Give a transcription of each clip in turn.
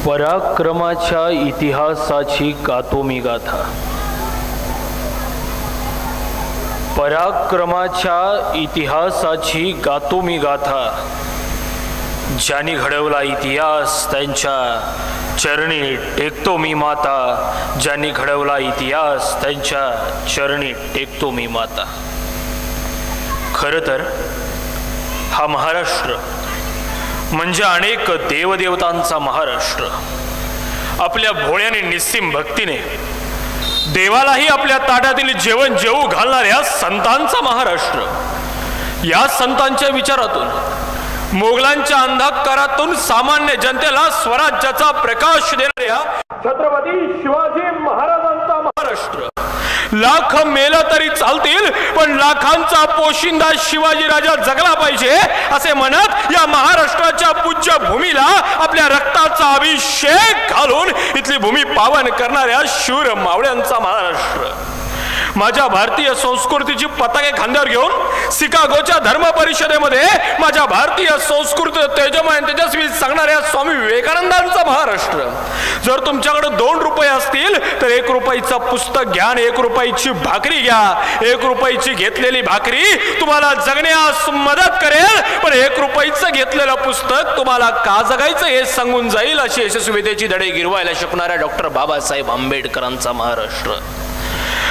पराक्रमाच्या इतिहासाची गातो मी गाथा, पराक्रमाच्या इतिहासाची गातो मी गाथा। ज्यांनी घडवला इतिहास त्यांच्या चरणी टेकतो मी माता, ज्यांनी घडवला इतिहास त्यांच्या चरणी टेकतो मी माता। खरं तर हा महाराष्ट्र म्हणजे अनेक देवदेवतांचा महाराष्ट्र, आपल्या भोळ्याने निस्सीम भक्तीने देवालाही आपल्या ताटातील जेवण जेवू घालणाऱ्या संतांचा महाराष्ट्र। या संतांच्या विचारातून, मोगलांच्या अंधकारातून सामान्य जनतेला स्वराज्याचा प्रकाश देणाऱ्या छत्रपती शिवाजी महाराजांचा महाराष्ट्र। लाख मेला तरी चालतील पण लाखांचा पोशिंदा शिवाजी राजा जगला पाहिजे असे म्हणत या महाराष्ट्राच्या पूज्य भूमीला आपल्या रक्ताचा अभिषेक घालून इथली भूमी पावन करणाऱ्या शूर मावळ्यांचा महाराष्ट्र। माझ्या भारतीय संस्कृतीची पताके खांद्यावर घेऊन शिकागोच्या धर्म परिषदेमध्ये माझ्या भारतीय संस्कृती तेजमय तेजस्वी सांगणाऱ्या स्वामी विवेकानंदांचा महाराष्ट्र। जर तुमच्याकडे 2 रुपये असतील तर 1 रुपयाचं पुस्तक घ्या, 1 रुपयाची भाकरी घ्या। 1 रुपयाची घेतलेली भाकरी तुम्हाला जगण्यास मदत करेल, पण 1 रुपयाचं घेतलेलं पुस्तक तुम्हाला का जगायचं हे सांगून जाईल अशी यशस्वीतेची धडे गिरवायला शिकणाऱ्या डॉक्टर बाबासाहेब आंबेडकरांचा महाराष्ट्र।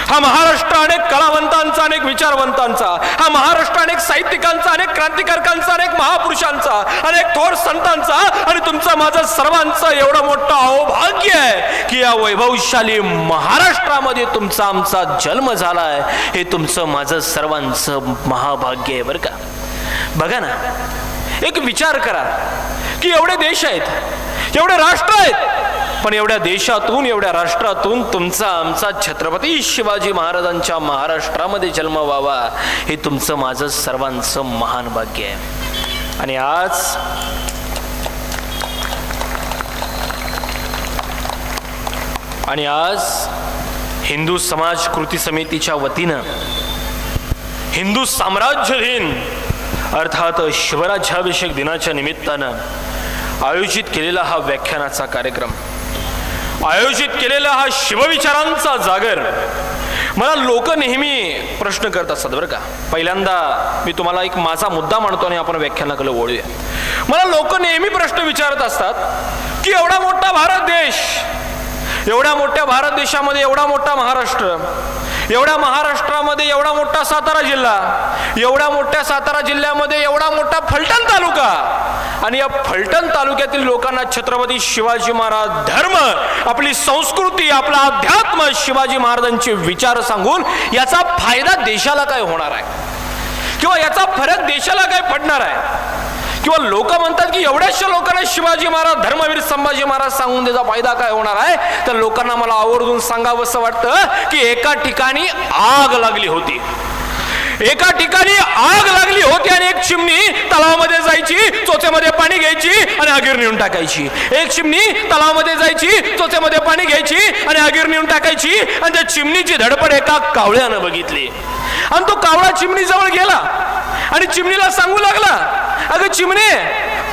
हा महाराष्ट्र अनेक कलावंतांचा, अनेक विचारवंतांचा, हा महाराष्ट्र अनेक साहित्यिकांचा, अनेक क्रांतिकारकांचा, अनेक महापुरुषांचा, अनेक थोर संतांचा आणि तुमचं माझं सर्वांचं एवढं मोठं अहोभाग्य आहे की या वैभवशाली महाराष्ट्रामध्ये तुमचा आमचा जन्म झालाय। हे तुमचं माझं सर्वांचं महाभाग्य आहे बरं का। बघा ना, एक विचार करा की एवढे देश आहेत, एवढे राष्ट्र आहेत, पण एवढ्या देशातून, एवढ्या राष्ट्रातून तुमचा आमचा छत्रपती शिवाजी महाराजांच्या महाराष्ट्रामध्ये जन्म व्हावा हे तुमचं माझं सर्वांचं महान भाग्य आहे। आणि आज हिंदू समाज कृती समितीच्या वतीनं हिंदू साम्राज्य दिन अर्थात शिवराज्याभिषेक दिनाच्या निमित्तानं आयोजित केलेला हा व्याख्यानाचा कार्यक्रम, आयोजित केलेला हा शिवविचारांचा जागर, मला लोक नेहमी प्रश्न करत असतात बरं का। पहिल्यांदा मी तुम्हाला एक माझा मुद्दा मांडतो आणि आपण व्याख्यानाकडे वळूया। मला लोक नेहमी प्रश्न विचारत असतात की एवढा मोठा भारत देश, एवढ्या मोठ्या भारत देशामध्ये एवढा मोठा महाराष्ट्र, एवढ्या महाराष्ट्रामध्ये एवढा मोठा सातारा जिल्हा, एवढ्या मोठ्या सातारा जिल्ह्यामध्ये एवढा मोठा फलटण तालुका, आणि या फलटण तालुक्यातील लोकांना छत्रपती शिवाजी महाराज धर्म, आपली संस्कृती, आपला अध्यात्म, शिवाजी महाराजांचे विचार सांगून याचा फायदा देशाला काय होणार आहे किंवा याचा फरक देशाला काय पडणार आहे, किंवा लोक म्हणतात की एवढ्याशा लोकांना शिवाजी महाराज, धर्मवीर संभाजी महाराज सांगून त्याचा फायदा काय होणार आहे, तर लोकांना मला आवर्जून सांगावंसं वाटतं की एका ठिकाणी आग लागली होती, एका ठिकाणी आग लागली होती आणि एक चिमणी तलावामध्ये जायची, चोचेमध्ये पाणी घ्यायची आणि आगीवर नेऊन टाकायची। एक चिमणी तलावामध्ये जायची, चोचेमध्ये पाणी घ्यायची आणि आगीवर नेऊन टाकायची, आणि त्या चिमणीची धडपड एका कावळ्यानं बघितली आणि तो कावळा चिमणी जवळ गेला आणि चिमणीला सांगू लागला, अगं चिमणे,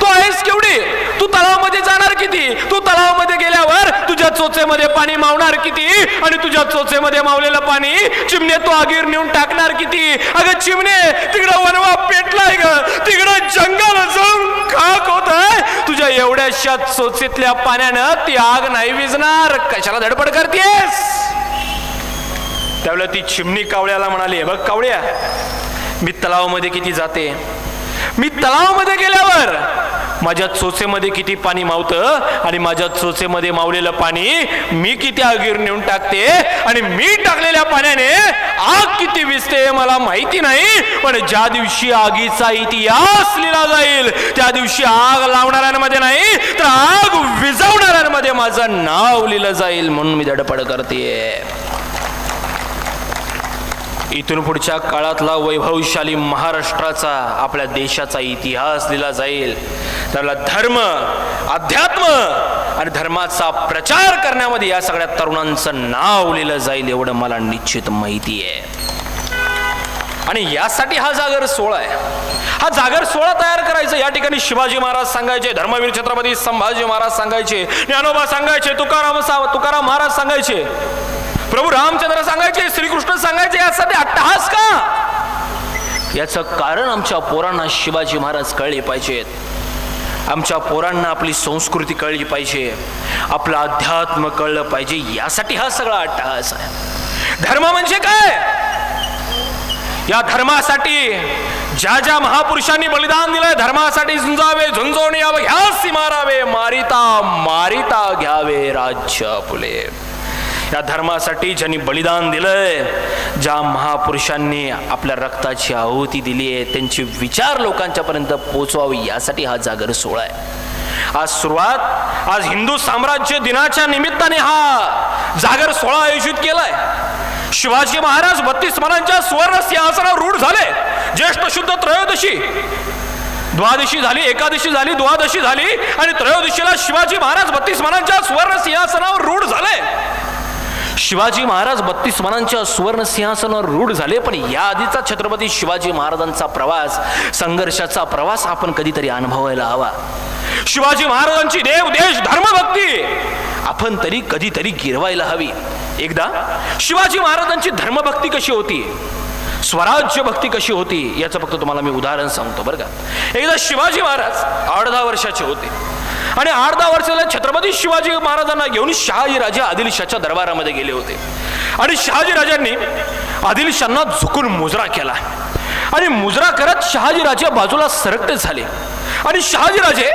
तू आहेस केवढी, तू तलावामध्ये जाणार किती, तू तलावामध्ये गेल्यावर तुझ्या चोचेमध्ये पाणी मावणार किती, आणि तुझ्या चोचेमध्ये मावलेलं पाणी चिमणे तू आगीवर नेऊन टाकणार किती। अगं चिमणे, तिकडं वनवा पेटलाय ग, तिकडं जंगल जळून खाक होत आहे, तुझ्या एवढ्याशा चोचेतल्या पाण्यानं ती आग नाही विझणार, कशाला धडपड करतेस। त्यावेळेला ती चिमणी कावळ्याला म्हणाली, बघ कावळ्या, मी तलावामध्ये किती जाते, मी तलावामध्ये गेल्यावर माझ्या चोचेमध्ये किती पाणी मावतं आणि माझ्या चोचेमध्ये मावलेलं पाणी मी किती आगीवर नेऊन टाकते, आणि मी टाकलेल्या पाण्याने आग किती विझते मला माहिती नाही, पण ज्या दिवशी आगीचा इतिहास लिहिला जाईल त्या दिवशी आग लावणाऱ्यांमध्ये नाही तर आग विझवणाऱ्यांमध्ये माझं नाव लिहिलं जाईल, म्हणून मी धडपड करते। इथून पुढच्या काळातला वैभवशाली महाराष्ट्राचा, आपल्या देशाचा इतिहास लिहिला जाईल, त्याला धर्म, अध्यात्म आणि धर्माचा प्रचार करण्यामध्ये या सगळ्या तरुणांचं नाव लिहिलं जाईल एवढं मला निश्चित माहिती आहे। आणि यासाठी हा जागर सोहळा आहे, हा जागर सोहळा तयार करायचा. या ठिकाणी शिवाजी महाराज सांगायचे, धर्मवीर छत्रपती संभाजी महाराज सांगायचे, ज्ञानोबा सांगायचे, तुकाराम महाराज सांगायचे, प्रभू रामचंद्र सांगायचे, श्रीकृष्ण सांगायचे. यासाठी अट्टहास का? याचं कारण आमच्या पोरांना शिवाजी महाराज कळले पाहिजेत. आमच्या पोरांना आपली संस्कृती कळली पाहिजे, आपलं अध्यात्म कळलं पाहिजे. यासाठी हा सगळा अट्टहास आहे. धर्म म्हणजे काय? या धर्मासाठी ज्या ज्या महापुरुषांनी बलिदान दिलंय, धर्मासाठी झुंजावे, झुंजवणे यावं, घ्यासी मारावे, मारिता मारिता घ्यावे राज्य आपुले. या धर्मासाठी ज्यांनी बलिदान दिलंय, ज्या महापुरुषांनी आपल्या रक्ताची आहुती दिली आहे, त्यांचे विचार लोकांच्या पर्यंत पोहोचवावे, यासाठी हा जागर सोहळा आहे. आज सुरुवात आज हिंदू साम्राज्य दिनाच्या निमित्ताने हा जागर सोहळा आयोजित केलाय. शिवाजी महाराज 32 मानांच्या सुवर्ण सिंहासनावर रूढ झाले. ज्येष्ठ शुद्ध त्रयोदशी, द्वादशी झाली, एकादशी झाली, द्वादशी झाली आणि त्रयोदशीला शिवाजी महाराज 32 मानांच्या सुवर्ण सिंहासनावर रूढ झाले. शिवाजी महाराज 32 मानांच्या सुवर्ण सिंहासनावर रूढ झाले. पण या आधीचा छत्रपती शिवाजी महाराजांचा प्रवास, संघर्षाचा प्रवास आपण कधीतरी अनुभवायला हवा. शिवाजी महाराजांची देव, देश, धर्मभक्ती आपण तरी कधीतरी गिरवायला हवी. एकदा शिवाजी महाराजांची धर्मभक्ती कशी होती, स्वराज्य भक्ती कशी होती, याचं फक्त तुम्हाला मी उदाहरण सांगतो बरं का. एकदा शिवाजी महाराज 8-10 वर्षाचे होते आणि 8-10 वर्षाला छत्रपती शिवाजी महाराजांना घेऊन शहाजीराजे आदिलशाच्या दरबारामध्ये गेले होते. आणि शहाजीराजांनी आदिलशांना झुकून मुजरा केला आणि मुजरा करत शहाजीराजे बाजूला सरकते झाले. आणि शहाजीराजे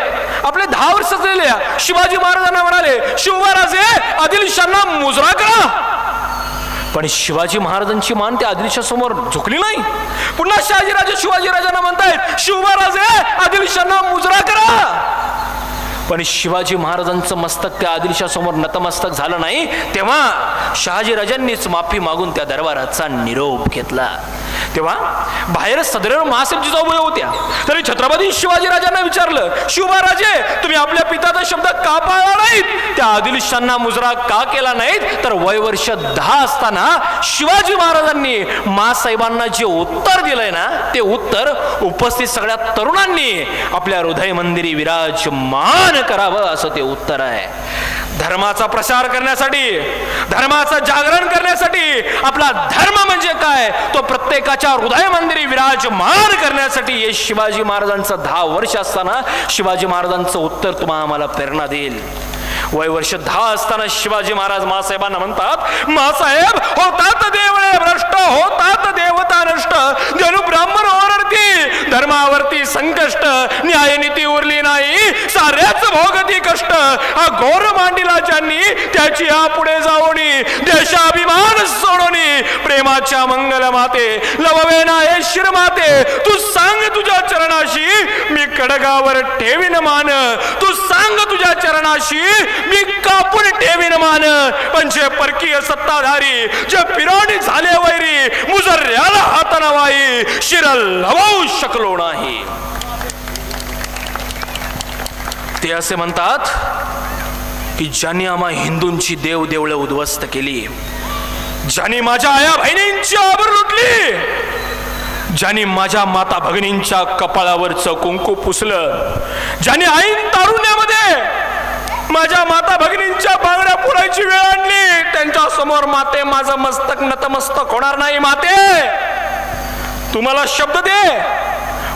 आपले 10 वर्ष झालेल्या शिवाजी महाराजांना म्हणाले, शिवराजे आदिलशांना मुजरा करा. पण शिवाजी महाराजांची मान त्या आदिलशासमोर झुकली नाही. पुन्हा शहाजीराजे शिवाजीराजांना म्हणतायत, शिवराजे आदिलशांना मुजरा करा. पण शिवाजी महाराजांचं मस्तक त्या आदिलशासमोर नतमस्तक झालं नाही. तेव्हा शहाजीराजांनीच माफी मागून त्या दरबाराचा निरोप घेतला. तेव्हा बाहेर सदरेवर महासाहेब जिजाऊ होत्या. तरी छत्रपती शिवाजीराजांना विचारलं, शिवराजे तुम्ही आपल्या पित्याचा शब्द का पाळला नाहीत, त्या आदिलशांना मुजरा का केला नाहीत. तर वय वर्ष 10 असताना शिवाजी महाराजांनी महासाहेबांना जे उत्तर दिलंय ना, ते उत्तर उपस्थित सगळ्या तरुणांनी आपल्या हृदय मंदिरी विराजमान करावं, असं ते उत्तर आहे. धर्माचा प्रसार करण्यासाठी, धर्माचं जागरण करण्यासाठी, आपला धर्म म्हणजे काय तो प्रत्येकाच्या हृदय मंदिरी विराजमान करण्यासाठी हे शिवाजी महाराजांचं 10 वर्ष असताना शिवाजी महाराजांचं उत्तर तुम्हाला आम्हाला प्रेरणा देईल. वय वर्ष 10 असताना शिवाजी महाराज महासाहेबांना म्हणतात, महासाहेब होतात देवळे भ्रष्ट, होतात देवता नष्ट, जणू ब्राह्मण ओरडती, धर्मावरती संकष्ट, न्यायनीती उरली नाही, साऱ्याच भोगती कष्ट. हा घोर मांडिला ज्यांनी त्याची या पुढे जाऊनी, देशाभिमान सोडोनी, प्रेमाच्या मंगल माते लववे ना हे शिरमाते, तू सांग तुझ्या चरणाशी मी कडगावर ठेवीन मान, तू सांग तुझ्या चरणाशी मी कापून ठेवीन मान. पण जे परकीय सत्ताधारी, जे पिराणी झाले वैरी, मुजर्याला हात नवाई, शिर लवू शकलो नाही. ते असे म्हणतात की ज्यांनी आम्हा हिंदूंची देवदेवळं उद्ध्वस्त केली, ज्यांनी माझ्या आया बहिणींची आबरू लुटली, ज्यांनी माझ्या माता भगिनींच्या कपाळावरचं कुंकू पुसलं, ज्यांनी ऐन तारुण्यामध्ये माझ्या माता भगिनींच्या बांगड्या पुरायची वेळ आणली, त्यांच्या समोर माते माझं मस्तक नतमस्तक होणार नाही. माते तू मला शब्द दे,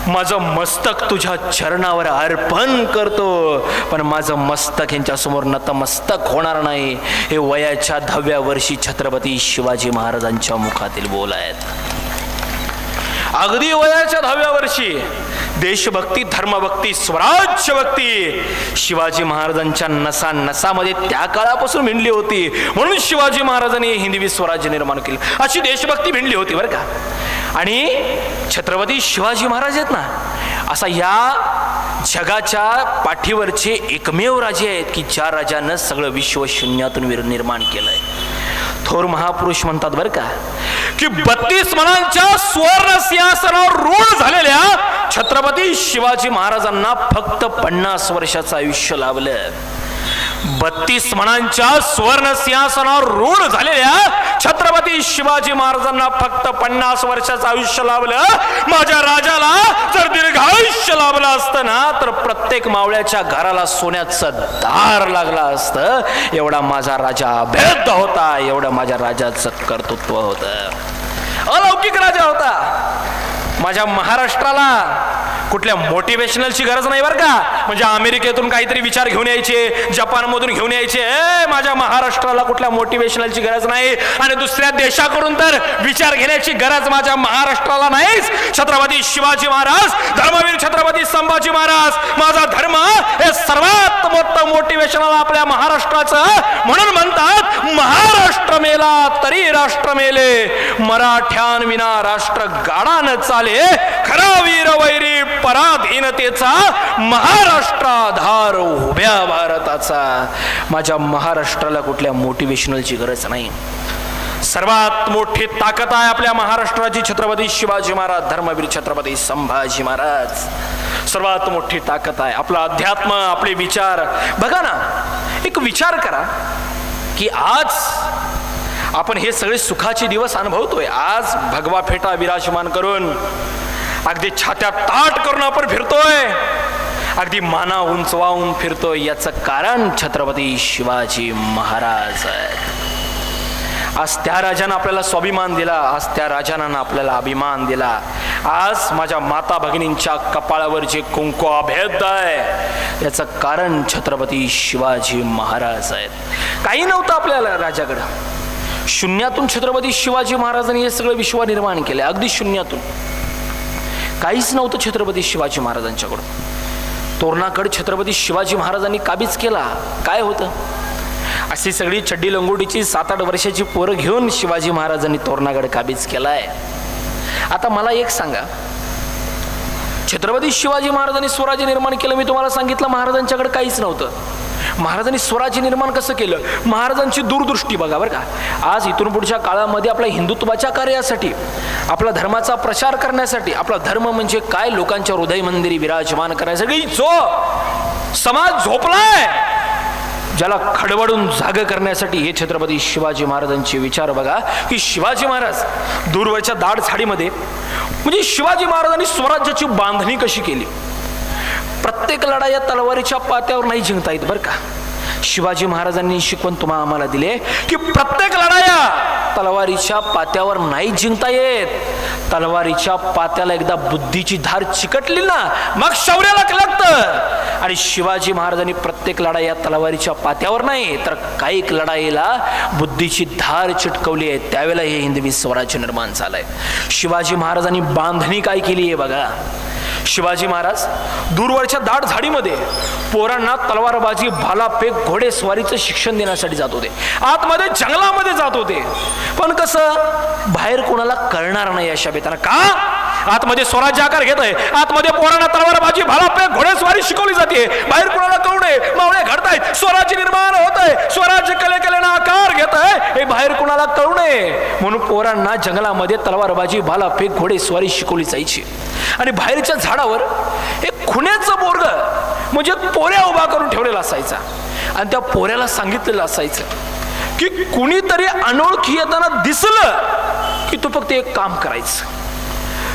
माझं मस्तक तुझ्या चरणावर अर्पण करतो, पण माझं मस्तक यांच्या समोर नतमस्तक होणार नाही. हे वयाच्या 10व्या वर्षी छत्रपती शिवाजी महाराजांच्या मुखातील बोल आहेत. अगदी वयाच्या 10व्या वर्षी देशभक्ती, धर्मभक्ती, स्वराज्य भक्ती शिवाजी महाराजांच्या नसा नसामध्ये त्या काळापासून भिनली होती. म्हणून शिवाजी महाराजांनी हिंदवी स्वराज्य निर्माण केलं. अशी देशभक्ती भिनली होती बरं का. आणि छत्रपती शिवाजी महाराज आहेत ना, असा या जगाच्या पाठीवरचे एकमेव राजे आहेत की ज्या राजानं सगळं विश्व शून्यातून निर्माण केलंय. थोर महापुरुष म्हणतात बरं का की 32 मनांच्या सुवर्ण सिंहासनावर रूढ झालेल्या छत्रपती शिवाजी महाराजांना फक्त 50 वर्षाचं आयुष्य लाभलं. 32 मनांच्या सुवर्ण सिंहासनावर रूढ झालेल्या छत्रपती शिवाजी महाराजांना फक्त 50 वर्षाचं आयुष्य लाभलं, माझ्या राजाला जर दीर्घायुष्य लाभलं असतं ना तर प्रत्येक मावळ्याच्या घराला सोन्याचं दार लागलं असतं. एवढा माझा राजा अभेद्य होता, एवढं माझ्या राजाचं कर्तृत्व होतं, अलौकिक राजा होता. माझ्या महाराष्ट्राला कुठल्या मोटिवेशनलची गरज नाही बरं का. म्हणजे अमेरिकेतून काहीतरी विचार घेऊन यायचे, जपानमधून घेऊन यायचे, माझ्या महाराष्ट्राला कुठल्या मोटिवेशनलची गरज नाही. आणि दुसऱ्या देशाकडून तर विचार घेण्याची गरज माझ्या महाराष्ट्राला नाहीच. छत्रपती शिवाजी महाराज, धर्मवीर छत्रपती संभाजी महाराज, माझा धर्म हे सर्वात मोठं मोटिवेशनल आपल्या महाराष्ट्राचं. म्हणून म्हणतात महाराष्ट्र मेला तरी राष्ट्र मेले, मराठ्यांविना राष्ट्र गाडा न चाले, खरा वीर वैरी पराधीनतेचा, महाराष्ट्राधार उभ्या भारताचा. माझ्या महाराष्ट्राला कुठल्या मोटिवेशनलची गरज नाही. सर्वात मोठी ताकद आहे आपल्या महाराष्ट्राची छत्रपती शिवाजी महाराज, धर्मवीर छत्रपती संभाजी महाराज. सर्वात मोठी ताकद आहे आपला अध्यात्म, आपले विचार. बघा ना, एक विचार करा की आज आपण हे सगळे सुखाचे दिवस अनुभवतोय. आज भगवा फेटा विराजमान करून, अगदी छात्या ताट करून आपण फिरतोय, अगदी माना उंचवावून फिरतोय. याचं कारण छत्रपती शिवाजी महाराज आहेत. आज त्या राजानं आपल्याला स्वाभिमान दिला, आज त्या राजानं आपल्याला अभिमान दिला. आज माझ्या माता भगिनींच्या कपाळावर जे कुंकू अभेद्य आहे याचं कारण छत्रपती शिवाजी महाराज आहेत. काही नव्हतं आपल्याला राजाकडं, शून्यातून छत्रपती शिवाजी महाराजांनी हे सगळं विश्व निर्माण केलं. अगदी शून्यातून काहीच नव्हतं छत्रपती शिवाजी महाराजांच्याकडून. तोरणागड छत्रपती शिवाजी महाराजांनी काबीज केला. काय होतं? अशी सगळी चड्डी लंगोटीची 7-8 वर्षाची पोरं घेऊन शिवाजी महाराजांनी तोरणागड काबीज केलाय. आता मला एक सांगा, छत्रपती शिवाजी महाराजांनी स्वराज्य निर्माण केलं. मी तुम्हाला सांगितलं महाराजांच्याकडे काहीच नव्हतं. महाराजांनी स्वराज्य निर्माण कसं केलं? महाराजांची दूरदृष्टी बघा बरं का. आज इथून पुढच्या काळामध्ये आपल्या हिंदुत्वाच्या कार्यासाठी, आपला धर्माचा प्रचार करण्यासाठी, आपला धर्म म्हणजे काय लोकांच्या हृदय मंदिरी विराजमान करण्यासाठी जो समाज झोपलाय, ज्याला खडबडून जाग करण्यासाठी हे छत्रपती शिवाजी महाराजांचे विचार बघा. की शिवाजी महाराज दूरवरच्या दाट झाडीमध्ये, म्हणजे शिवाजी महाराजांनी स्वराज्याची बांधणी कशी केली. प्रत्येक लढाई तलवारीच्या पात्यावर नाही जिंकता येत बरं का. शिवाजी महाराजांनी शिकवण तुम्हाला आम्हाला दिले की प्रत्येक लढाया तलवारीच्या पात्यावर नाही जिंकता येत. तलवारीच्या पात्याला एकदा बुद्धीची धार चिकटली ना मग शौर्याला लागतं. आणि शिवाजी महाराजांनी प्रत्येक लढाई या तलवारीच्या पात्यावर नाही तर काही लढाईला बुद्धीची धार चिटकवली आहे. त्यावेळेला हे हिंदवी स्वराज्य निर्माण झालंय. शिवाजी महाराजांनी बांधणी काय केली आहे बघा. शिवाजी महाराज दूरवरच्या दाट झाडीमध्ये पोरांना तलवारबाजी, भालाफेक, घोडेस्वारीचं शिक्षण देण्यासाठी जात होते. आतमध्ये जंगलामध्ये जात होते. पण कसं बाहेर कोणाला कळणार नाही अशा बेताना. का? आतमध्ये स्वराज्य आकार घेत आहे, आतमध्ये पोरांना तलवारबाजी, भालाफेक, घोडेस्वारी शिकवली जाते. बाहेर कोणाला कळू नये, मावळे घडतायत, स्वराज्य निर्माण होत आहे, स्वराज्य कलेकलेनं आकार घेत आहे, हे बाहेर कोणाला कळू नये म्हणून पोरांना जंगलामध्ये तलवारबाजी, भालाफेक, घोडेस्वारी शिकवली जायची. आणि बाहेरच्या झाडावर एक खुण्याचं बोर्ग म्हणजे पोऱ्या उभा करून ठेवलेला असायचा. आणि त्या पोऱ्याला सांगितलेलं असायचं की कुणीतरी अनोळखी येताना दिसलं की तू फक्त एक काम करायचं.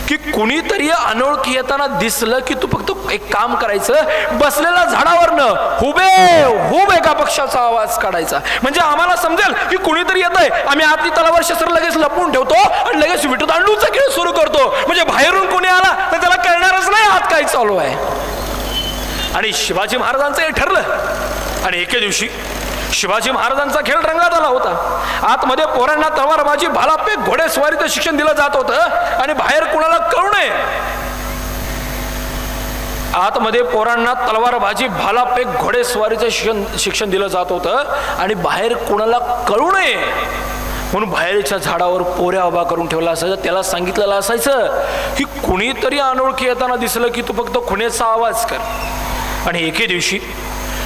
की कुणीतरी अनोळखी येताना दिसलं की तू फक्त एक काम करायचं, बसलेला झाडावरनं हुबे हुब एका पक्षाचा आवाज काढायचा. म्हणजे आम्हाला समजेल की कुणीतरी येत आहे. आम्ही आतली तलवार शस्त्र लगेच लपवून ठेवतो आणि लगेच विटदांडूचा खेळ सुरू करतो. म्हणजे बाहेरून कोणी आला तर त्याला कळणारच नाही आत काय चालू आहे. आणि शिवाजी महाराजांचं हे ठरलं. आणि एके दिवशी शिवाजी महाराजांचा खेळ रंगात आला होता. आतमध्ये पोरांना तलवारबाजी, भालाफेक, घोडेस्वारीचं शिक्षण दिलं जात होतं आणि बाहेर कुणाला कळू नये. आतमध्ये पोरांना तलवारबाजी, भालाफेक, घोडेस्वारीचं शिक्षण दिलं जात होतं आणि बाहेर कुणाला कळू नये म्हणून बाहेरच्या झाडावर पोऱ्या उभा करून ठेवला असायचा. त्याला सांगितलेलं असायचं की कुणीतरी अनोळखी येताना दिसलं की तू फक्त खुण्याचा आवाज कर. आणि एके दिवशी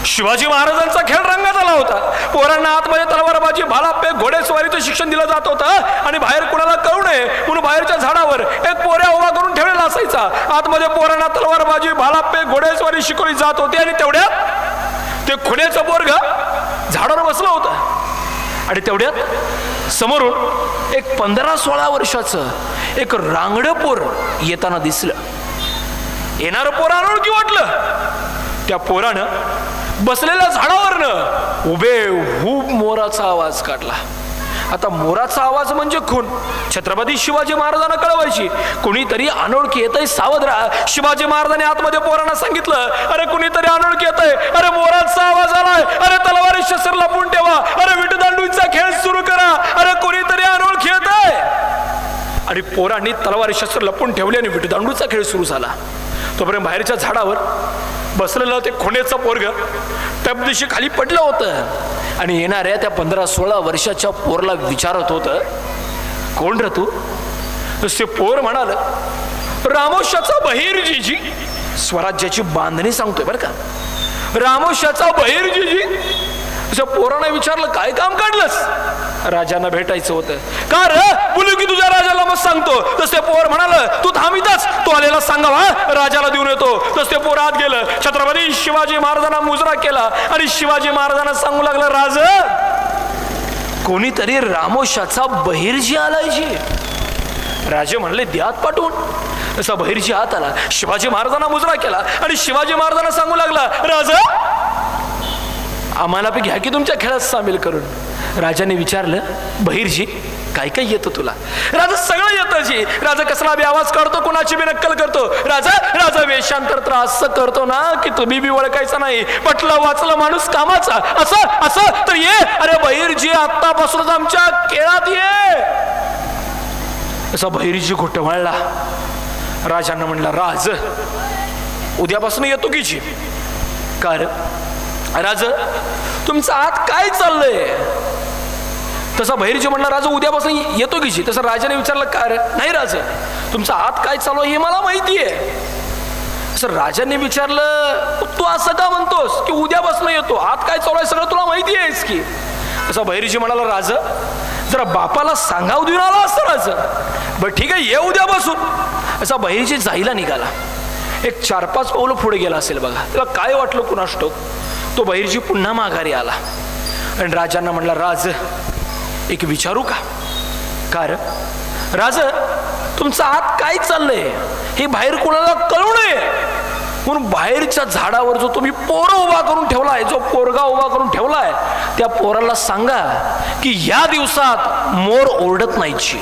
शिवाजी महाराजांचा खेळ रंगात आला होता. पोरांना आतमध्ये तलवारबाजी, भालाफेक, घोडेस्वारीचं शिक्षण दिलं जात होतं आणि बाहेर कुणाला कळू नये म्हणून बाहेरच्या झाडावर एक पोऱ्या उभा करून ठेवलेला असायचा. आतमध्ये पोरांना तलवारबाजी, भालाफेक, घोडेस्वारी शिकवली जात होती. आणि तेवढ्यात ते खुण्याचं बोर्ग झाडावर बसलं होतं. आणि तेवढ्यात समोरून एक 15-16 वर्षाचं एक रांगडं पोर येताना दिसलं. येणारं पोर अनोळखी वाटलं. त्या पोरानं बसलेल्या झाडावरनं उभे मोराचा आवाज काढला. आता मोराचा आवाज म्हणजे खून. छत्रपती शिवाजी महाराजांना कळवायची कोणीतरी अनोळखी येतंय, सावध राहा. शिवाजी महाराजांनी आतमध्ये पोरांना सांगितलं, अरे कुणीतरी अनोळखी येतंय, अरे मोराचा आवाज आलाय, अरे तलवारी शस्त्र लपून ठेवा, अरे विटदांडूचा खेळ सुरू करा, अरे कोणीतरी अनोळखी येतंय. आणि पोरांनी तलवारी शस्त्र लपून ठेवले आणि विटदांडूचा खेळ सुरू झाला. तोपर्यंत बाहेरच्या झाडावर बसलेलं ते खोण्याचं पोरग टपदिशी खाली पडलं होतं आणि येणाऱ्या त्या 15-16 वर्षाच्या पोरला विचारत होतं, कोण रे तू? ते पोर म्हणाल, रामोशाचा बहिर्जीजी. स्वराज्याची बांधणी सांगतोय बरं का, रामोशाचा बहिर्जीजी. असं पोरानं विचारलं, काय काम काढलंस? राजांना भेटायचं होतं. का रे? बोलू की तुझ्या राजाला मग सांगतो. तसे पोर म्हणाल, तू थांबितच, तू आलेला सांगावा, राजाला देऊन येतो. तसे पोर आत गेलं. छत्रपती शिवाजी महाराजांना मुजरा केला आणि शिवाजी महाराजांना सांगू लागला, राज कोणीतरी रामोशाचा बहिर्जी आलायची. राजे म्हणले, द्यात पाठवून. असा बहिर्जी आत आला, शिवाजी महाराजांना मुजरा केला आणि शिवाजी महाराजांना सांगू लागला, राजा आम्हाला घ्या की तुमच्या खेळात सामील करून. राजाने विचारलं, बहिर्जी काय काय येतं तुला? राजा सगळं येतं जी. राजा कसला बी आवाज काढतो, कोणाची बी नक्कल करतो. राजा वेशांतर तर असं करतो ना की तुम्ही बी ओळखायचं नाही. पटलं वाचलं माणूस कामाचा. असं तर ये. अरे बहिर्जी आत्तापासूनच आमच्या खेळात ये. असा बहिर्जी घोटवळला. राजांना म्हणला, राज उद्यापासून येतो की जी. कार राज तुमचं आत काय चाललंय? तसा बहिर्जी म्हणला, राजा उद्यापासून येतो की जी. तसं राजाने विचारलं, का रे? नाही राज तुमचा आत काय चालू आहे हे मला माहितीये. असं राजाने विचारलं, तू असं का म्हणतोस की उद्यापासून येतो? आत काय चालू आहे सगळं तुला माहिती आहेस की? असा बहिर्जी म्हणाला, राज जरा बापाला सांगाव देऊन आला असतं राज. बरं ठीक आहे, ये उद्यापासून. असा बहिर्जी जायला निघाला. एक 4-5 पावलं पुढे गेला असेल बघा. त्याला काय वाटलं कुणास ठाऊक. तो बहिर्जी पुन्हा माघारी आला आणि राजांना म्हणला, राज एक विचारू का? कार राज तुमचं आत काय चाललंय हे बाहेर कोणाला कळू नये म्हणून बाहेरच्या झाडावर जो तुम्ही पोरं उभा करून ठेवलाय, जो पोरगा उभा करून ठेवलाय, त्या पोराला सांगा की या दिवसात मोर ओरडत नाहीची.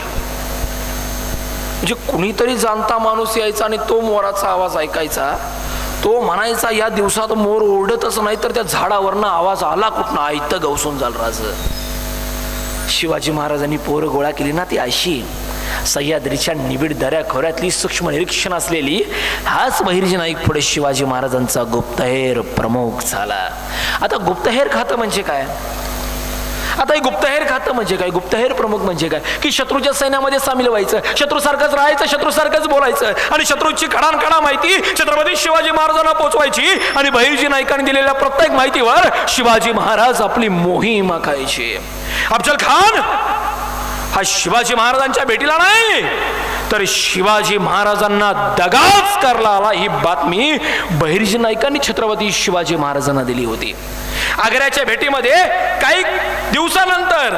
म्हणजे कुणीतरी जाणता माणूस यायचा आणि तो मोराचा आवाज ऐकायचा. तो म्हणायचा, या दिवसात मोर ओरडतच नाही, तर त्या झाडावरनं आवाज आला कुठनं? आयत गवसून झालं राज. शिवाजी महाराजांनी पोरं गोळा केली ना, ती अशी सह्याद्रीच्या निबिड दऱ्या खोऱ्यातली सूक्ष्म निरीक्षण असलेली. हाच बहिर्जी नाईक पुढे शिवाजी महाराजांचा गुप्तहेर प्रमुख झाला. आता गुप्तहेर खातं म्हणजे काय? आता हे गुप्तहेर खातं म्हणजे काय? गुप्तहेर प्रमुख म्हणजे काय? की शत्रूच्या सैन्यामध्ये सामील व्हायचं, शत्रूसारखंच राहायचं, शत्रूसारखंच बोलायचं आणि शत्रूची खडानखडा माहिती छत्रपती शिवाजी महाराजांना पोचवायची आणि बहिर्जी नाईकांनी दिलेल्या प्रत्येक माहितीवर शिवाजी महाराज आपली मोहीम आखायची. अफजल खान हा शिवाजी महाराजांच्या भेटीला नाही तर शिवाजी महाराजांना दगाच करला आला, ही बातमी बहिर्जी नाईकांनी छत्रपती शिवाजी महाराजांना दिली होती. आग्र्याच्या भेटीमध्ये काही दिवसानंतर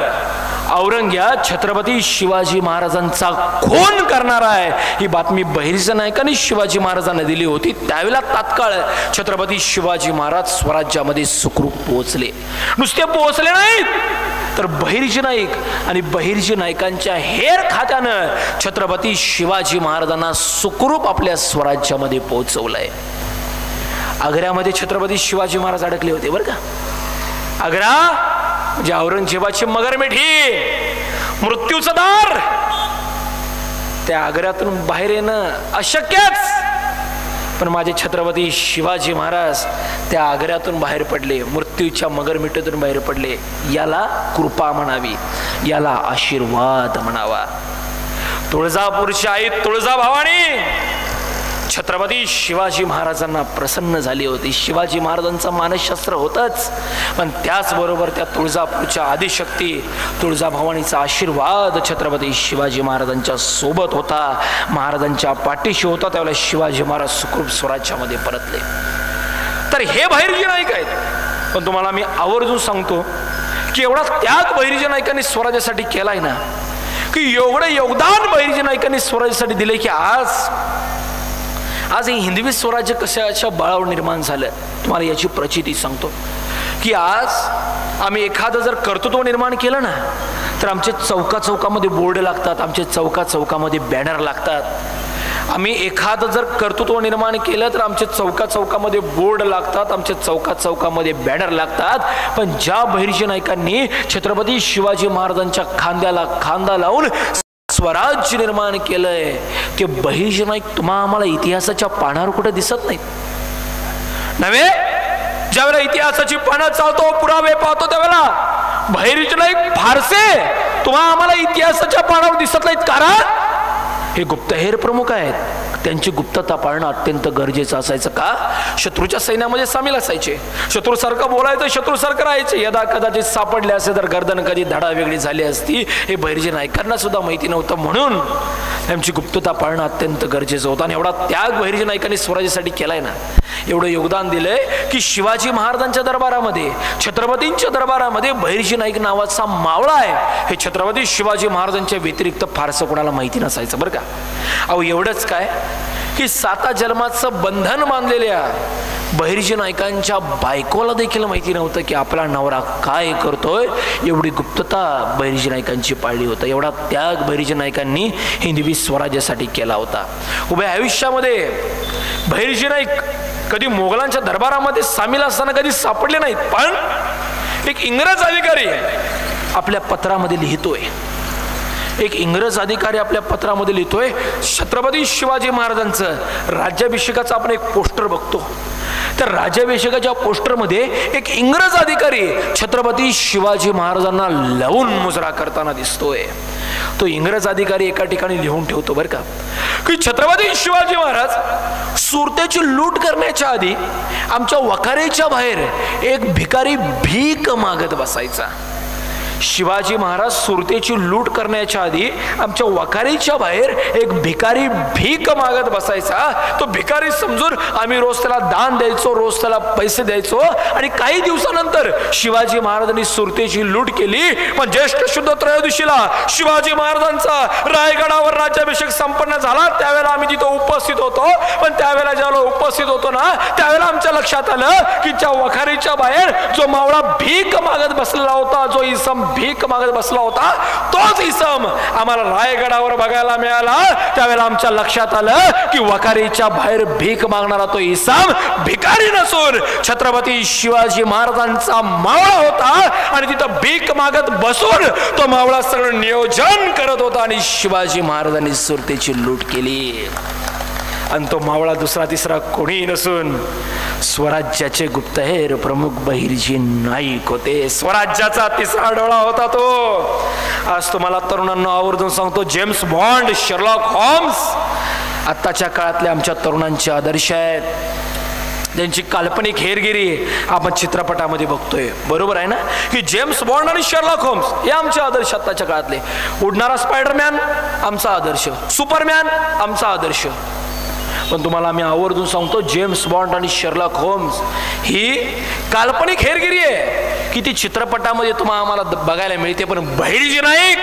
औरंग्यात छत्रपती शिवाजी महाराजांचा खून करणार आहे ही बातमी बहिर्जी नाईकांनी शिवाजी महाराजांना दिली होती. त्यावेळेला तात्काळ छत्रपती शिवाजी महाराज स्वराज्यामध्ये सुखरूप पोहोचले. नुसते पोहोचले नाहीत तर बहिर्जी नाईक आणि बहिर्जी नाईकांच्या हेर खात्यानं छत्रपती शिवाजी महाराजांना सुखरूप आपल्या स्वराज्यामध्ये पोहोचवलंय. आग्र्यामध्ये छत्रपती शिवाजी महाराज अडकले होते बरं का. आग्रा म्हणजे औरंगजेबाची मगरमिठी, मृत्यूचं दार. त्या आग्र्यातून बाहेर येणं अशक्यच, पण माझे छत्रपती शिवाजी महाराज त्या आग्र्यातून बाहेर पडले, मृत्यूच्या मगरमिठीतून बाहेर पडले. याला कृपा म्हणावी, याला आशीर्वाद म्हणावा. तुळजापूरची आई तुळजाभवानी छत्रपती शिवाजी महाराजांना प्रसन्न झाली होती. शिवाजी महाराजांचं मानसशास्त्र होतच, पण त्याचबरोबर त्या तुळजापूरच्या आदिशक्ती तुळजाभवानीचा आशीर्वाद छत्रपती शिवाजी महाराजांच्या सोबत होता, महाराजांच्या पाठीशी होता. त्यावेळेला शिवाजी महाराज सुखरूप स्वराज्यामध्ये परतले. तर हे बहिर्जी नाईक आहेत. पण तुम्हाला मी आवर्जून सांगतो की एवढा त्याग बहिर्जी नाईकांनी स्वराज्यासाठी केलाय ना, की एवढं योगदान बहिर्जी नाईकांनी स्वराज्यासाठी दिले की आज हे हिंदवी स्वराज्य कशाच्या बळावर निर्माण झालं. तुम्हाला याची प्रचिती सांगतो की आज आम्ही एखादं जर कर्तृत्व निर्माण केलं ना, तर आमचे चौकामध्ये बोर्ड लागतात, आमचे चौकामध्ये बॅनर लागतात. आम्ही एखादं जर कर्तृत्व निर्माण केलं तर आमचे चौकामध्ये बोर्ड लागतात, आमचे चौकामध्ये बॅनर लागतात. पण ज्या बहिर्जी नाईकांनी छत्रपती शिवाजी महाराजांच्या खांद्याला खांदा लावून स्वराज्य निर्माण केलंय, ते बहिर्जी नाईक तुम्हा आम्हाला इतिहासाच्या पानावर कुठे दिसत नाहीत नव्हे. ज्यावेळेला इतिहासाची पानं चालतो, पुरावे पाहतो, त्यावेळेला बहिर्जी नाईक फारसे तुम्हा आम्हाला इतिहासाच्या पानावर दिसत नाहीत. कारण हे गुप्तहेर प्रमुख आहेत, त्यांची गुप्तता पाळणं अत्यंत गरजेचं असायचं. का? शत्रूच्या सैन्यामध्ये सामील असायचे, शत्रूसारखं बोलायचं, शत्रूसारखं राहायचे. यदा कदाचित सापडले असे तर गर्दन कधी धडा वेगळी झाली असती हे बहिर्जी नाईकांना सुद्धा माहिती नव्हतं. म्हणून त्यांची गुप्तता पाळणं अत्यंत गरजेचं होतं. आणि एवढा त्याग बहिर्जी नाईकांनी स्वराज्यासाठी केलाय ना, एवढं योगदान दिलंय की शिवाजी महाराजांच्या दरबारामध्ये, छत्रपतींच्या दरबारामध्ये बहिर्जी नाईक नावाचा मावळा आहे हे छत्रपती शिवाजी महाराजांच्या व्यतिरिक्त फारसं कोणाला माहिती नसायचं बरं का. अहो एवढंच काय की 7 जन्माचं बंधन बांधलेल्या बहिर्जी नाईकांच्या बायकोला देखील माहिती नव्हतं की आपला नवरा काय करतोय. एवढी गुप्तता बहिर्जी नाईकांची पाळली होतं. एवढा त्याग बहिर्जी नाईकांनी हिंदवी स्वराज्यासाठी केला होता. उभ्या आयुष्यामध्ये बहिर्जी नाईक कधी मोगलांच्या दरबारामध्ये सामील असताना कधी सापडले नाहीत. पण एक इंग्रज अधिकारी आपल्या पत्रामध्ये लिहितोय, छत्रपती शिवाजी महाराजांचं राज्याभिषेकाचं आपण एक पोस्टर बघतो. तर राज्याभिषेकाच्या पोस्टरमध्ये एक इंग्रज अधिकारी छत्रपती शिवाजी महाराजांना लावून मुजरा करताना दिसतोय. तो इंग्रज अधिकारी एका ठिकाणी लिहून ठेवतो बरं का की छत्रपती शिवाजी महाराज सुरतेची लूट करण्याच्या आधी आमच्या वखारीच्या बाहेर एक भिकारी भीक मागत बसायचा. शिवाजी महाराज सुरतेची लूट करण्याच्या आधी आमच्या वखारीच्या बाहेर एक भिकारी भीक मागत बसायचा. तो भिकारी समजून आम्ही रोज त्याला दान द्यायचो, रोज त्याला पैसे द्यायचो. आणि काही दिवसानंतर शिवाजी महाराजांनी सुरतेची लूट केली. पण ज्येष्ठ शुद्ध त्रयोदशीला शिवाजी महाराजांचा रायगडावर राज्याभिषेक संपन्न झाला. त्यावेळेला आम्ही तिथं उपस्थित होतो. पण त्यावेळेला ज्यावेळेला उपस्थित होतो ना, त्यावेळेला आमच्या लक्षात आलं की त्या वखारीच्या बाहेर जो मावळा भीक मागत बसलेला होता, जो इसम भीक मागत बसला होता, तोच इसम आम्हाला रायगडावर बघायला मिळाला. त्यावेळेला आमच्या लक्षात आलं की वखारीच्या बाहेर भीक मागणारा तो इसम भिकारी नसून छत्रपती शिवाजी महाराजांचा मावळा होता. आणि तिथं भीक मागत बसून तो मावळा सगळं नियोजन करत होता आणि शिवाजी महाराजांनी सुरतेची लूट केली. आणि तो मावळा दुसरा तिसरा कोणी नसून स्वराज्याचे गुप्तहेर प्रमुख बहिर्जी नाईक होते. स्वराज्याचा तिसरा डोळा होता तो. आज तुम्हाला तरुणांना आवर्जून सांगतो, जेम्स बॉन्ड, शर्लॉक होम्स आत्ताच्या काळातले आमच्या तरुणांचे आदर्श आहेत. त्यांची काल्पनिक हेरगिरी आपण चित्रपटामध्ये बघतोय. बरोबर आहे ना की जेम्स बॉन्ड आणि शर्लॉक होम्स हे आमचे आदर्श आत्ताच्या काळातले. उडणारा स्पायडरमॅन आमचा आदर्श, सुपरमॅन आमचा आदर्श. पण तुम्हाला आम्ही आवर्जून सांगतो, जेम्स बॉन्ड आणि शर्लॉक होम्स ही काल्पनिक हेरगिरी आहे की ती चित्रपटामध्ये तुम्हाला आम्हाला बघायला मिळते. पण बहिर्जी नाईक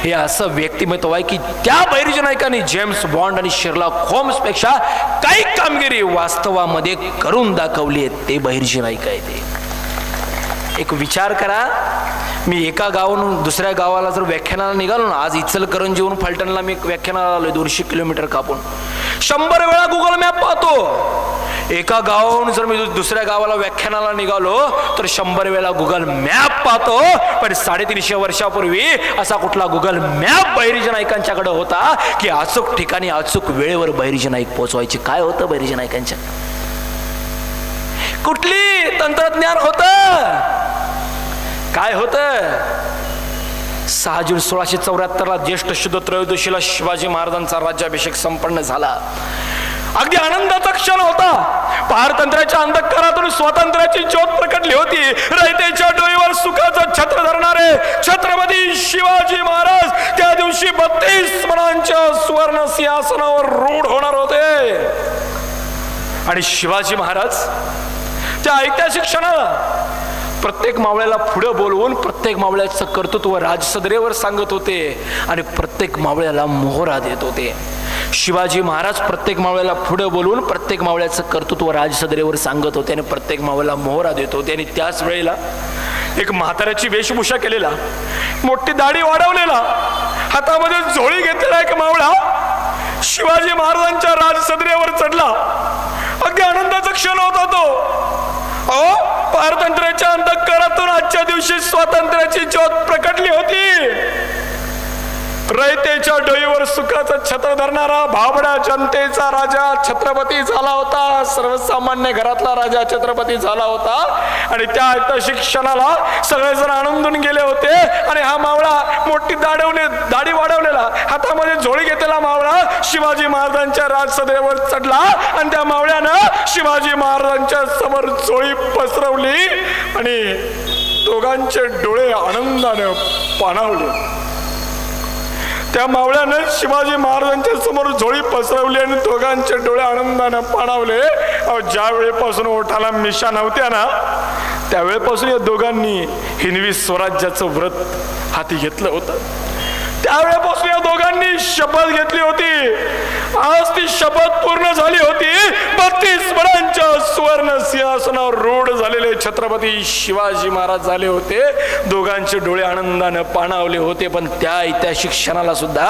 हे असं व्यक्तिमत्व आहे की त्या बहिर्जी नाईकांनी जेम्स बॉन्ड आणि शर्लॉक होम्स पेक्षा काही कामगिरी वास्तवामध्ये करून दाखवली आहे. ते बहिर्जी नाईक आहे. ते एक विचार करा, मी एका गावावरून दुसऱ्या गावाला जर व्याख्यानाला निघालो ना, आज इचलकरंजीवरून फलटणला मी व्याख्यानाला आलोय 200 किलोमीटर कापून, 100 वेळा गुगल मॅप पाहतो. एका गावावरून जर मी दुसऱ्या गावाला व्याख्यानाला निघालो तर 100 वेळा गुगल मॅप पाहतो. पण 350 वर्षापूर्वी असा कुठला गुगल मॅप बहिर्जी नाईकांच्याकडे होता की अचूक ठिकाणी अचूक वेळेवर बहिर्जी नाईक पोहोचवायचे? काय होतं बहिर्जी नाईकांच्या? कुठली तंत्रज्ञान होतं? काय होतं? 6 जून 1674 ज्येष्ठ शुद्ध त्रयोदशीला शिवाजी महाराजांचा राज्याभिषेक संपन्न झाला. अगदी आनंदाचा क्षण होता. पारतंत्र्याच्या अंधकारातून स्वातंत्र्याची ज्योत प्रकटली होती. रयतेच्या डोईवर सुखाचं छत्र धरणारे छत्रपती शिवाजी महाराज त्या दिवशी 32 मनांच्या सुवर्ण सिंहासनावर रूढ होणार होते. आणि शिवाजी महाराज त्या ऐतिहासिक क्षणाला प्रत्येक मावळ्याला पुढे बोलवून प्रत्येक मावळ्याचं कर्तृत्व राजसदरेवर सांगत होते आणि प्रत्येक मावळ्याला मोहरा देत होते. शिवाजी महाराज प्रत्येक मावळ्याला पुढे बोलवून प्रत्येक मावळ्याचं कर्तृत्व राजसदरेवर सांगत होते आणि प्रत्येक मावळ्याला मोहरा देत होते. आणि त्याच वेळेला एक म्हाताऱ्याची वेशभूषा केलेला, मोठी दाढी वाढवलेला, हातामध्ये झोळी घेतलेला एक मावळा शिवाजी महाराजांच्या राजसदरेवर चढला. अगदी आनंदाचा क्षण होता तो. पारतंत्र्याच्या अंधकारातून आजच्या दिवशी स्वातंत्र्याची ज्योत प्रकटली होती. रयतेच्या डोईवर सुखाचा छत्र धरणारा भाबड्या जनतेचा राजा छत्रपती झाला होता. सर्वसामान्य घरातला राजा छत्रपती झाला होता. आणि त्या शिक्षणाला सगळेजण आनंदून गेले होते. आणि हा मावळा मोठी दाढी वाढवलेला, हातामध्ये झोळी घेतलेला मावळा शिवाजी महाराजांच्या राजसदरेवर चढला. आणि त्या मावळ्यानं शिवाजी महाराजांच्या समोर झोळी पसरवली आणि दोघांचे डोळे आनंदाने पाणावले. त्या मावळ्यानं शिवाजी महाराजांच्या समोर झोळी पसरवली आणि दोघांचे डोळे आनंदाने पाणावले. ज्या वेळेपासून ओठाला मिशा नव्हत्या ना, त्यावेळेपासून या दोघांनी हिंदवी स्वराज्याचं व्रत हाती घेतलं होतं. त्यावेळेपासून या दोघांनी शपथ घेतली होती. आज ती शपथ पूर्ण झाली होती. 32 वर्षांच्या सुवर्ण सिंहासनावर रूढ झालेले छत्रपती शिवाजी महाराज झाले होते. दोघांचे डोळे आनंदाने पाणावले होते. पण त्या ऐतिहासिक क्षणाला सुद्धा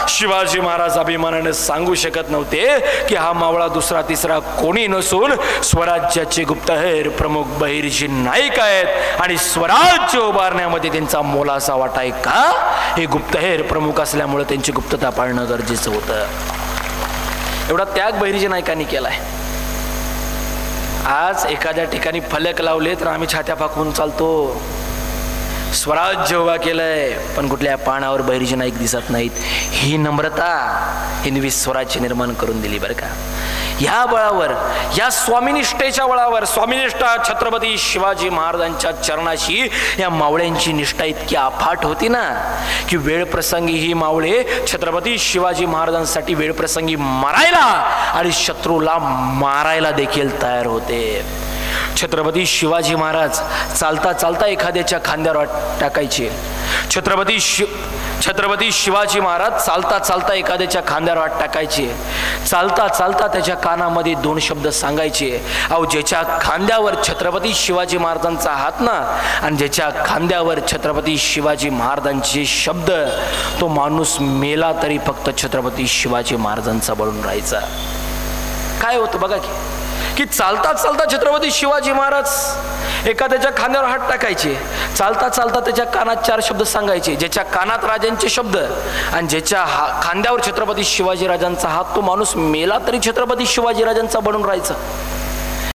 शिवाजी महाराज अभिमानाने सांगू शकत नव्हते की हा मावळा दुसरा तिसरा कोणी नसून स्वराज्याचे गुप्तहेर प्रमुख बहिर्जी नाईक आहेत. आणि स्वराज्य उभारण्यामध्ये त्यांचा मोलाचा वाटा आहे का, हे गुप्तहेर प्रमुख असल्यामुळे त्यांची गुप्तता पाळणं गरजेचं होतं. एवढा त्याग बहिर्जी नाईकांनी केलाय. आज एखाद्या ठिकाणी फलक लावले तर आम्ही छात्या फाकून चालतो. स्वराज्य उभा केलंय पण कुठल्या पानावर बहिर्जी नाईक दिसत नाहीत. ही नम्रता हिंदवी स्वराज्य निर्माण करून दिली बरं का. या बळावर, या स्वामीनिष्ठेच्या बळावर, स्वामीनिष्ठा छत्रपती शिवाजी महाराजांच्या चरणाशी या मावळ्यांची निष्ठा इतकी अफाट होती ना की वेळ प्रसंगी ही मावळे छत्रपती शिवाजी महाराजांसाठी वेळ प्रसंगी मरायला आणि शत्रूला मारायला देखील तयार होते. छत्रपती शिवाजी महाराज चालता चालता एखाद्याच्या खांद्यावर टाकायचे. छत्रपती शिवाजी महाराज चालता चालता एखाद्याच्या खांद्यावर हात टाकायचे. चालता चालता त्याच्या कानामध्ये 2 शब्द सांगायचे. ज्याच्या खांद्यावर छत्रपती शिवाजी महाराजांचा हात ना आणि ज्याच्या खांद्यावर छत्रपती शिवाजी महाराजांचे शब्द, तो माणूस मेला तरी फक्त छत्रपती शिवाजी महाराजांचा बनून राहायचा. काय होतं बघा की चालता चालता छत्रपती शिवाजी महाराज एखाद्याच्या खांद्यावर हात टाकायचे. चालता चालता त्याच्या कानात 4 शब्द सांगायचे. ज्याच्या कानात राजांचे शब्द आणि ज्याच्या खांद्यावर छत्रपती शिवाजी राजांचा हात, तो माणूस मेला तरी छत्रपती शिवाजी राजांचा बनून राहायचा.